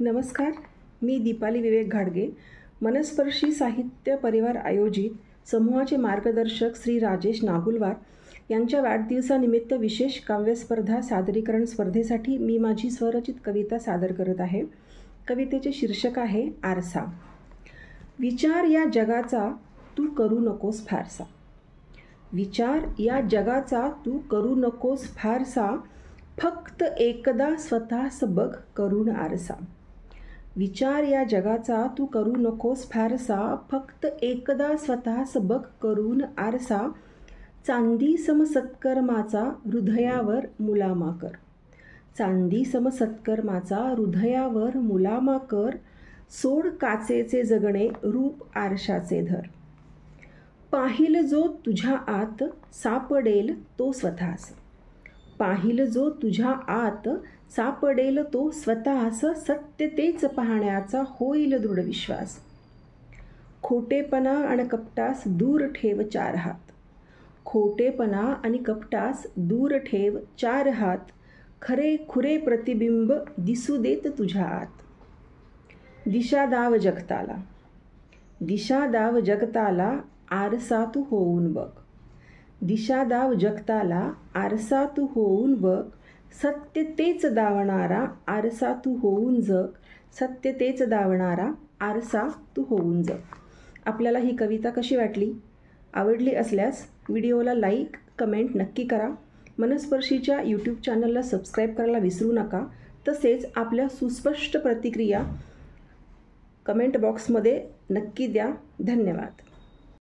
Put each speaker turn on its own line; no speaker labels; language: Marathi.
नमस्कार, मी दीपाली विवेक घाडगे, मनस्पर्शी साहित्य परिवार आयोजित समूहाचे मार्गदर्शक श्री राजेश नागुलवार यांच्या वाढदिवसानिमित्त विशेष काव्यस्पर्धा सादरीकरण स्पर्धेसाठी मी माझी स्वरचित कविता सादर करत आहे. कवितेचे शीर्षक आहे आरसा. विचार या जगाचा तू करू नकोस फारसा. विचार या जगाचा तू करू नकोस फारसा, फक्त एकदा स्वतःस बघ करून आरसा. विचार या जगाचा तू करू नकोस फारसा, फक्त एकदा स्वतःस बघ करून आरसा. चांदी सम सत्कर्माचा हृदयावर मुलामा कर. चांदी सम सत्कर्माचा हृदयावर मुलामा कर. सोड काचेचे जगणे रूप आरशाचे धर. पाहिल जो तुझ्या आत सापडेल तो स्वतःस. पाहिल जो तुझ्या आत सापडेल तो स्वतःस. सत्य तेच पाहण्याचा होईल दृढ विश्वास. खोटेपणा आणि कपटास दूर ठेव चार हात. खोटेपणा आणि कपटास दूर ठेव चार हात. खरे खुरे प्रतिबिंब दिसू देत तुझ्या आत. दिशा दाव जगताला. दिशा दाव जगताला आरसा तू होऊन बघ. दिशा दाव जगताला आरसा तू होऊन बघ. सत्य तेच दावणारा आरसा तू होऊन जग. सत्य तेच दावणारा आरसा तू होऊन जग. आपल्याला ही कविता कशी वाटली? आवडली असल्यास व्हिडिओला लाईक कमेंट नक्की करा. मनस्पर्शीच्या यूट्यूब चॅनलला सबस्क्राईब करायला विसरू नका. तसेच आपल्या सुस्पष्ट प्रतिक्रिया कमेंट बॉक्समध्ये नक्की द्या. धन्यवाद.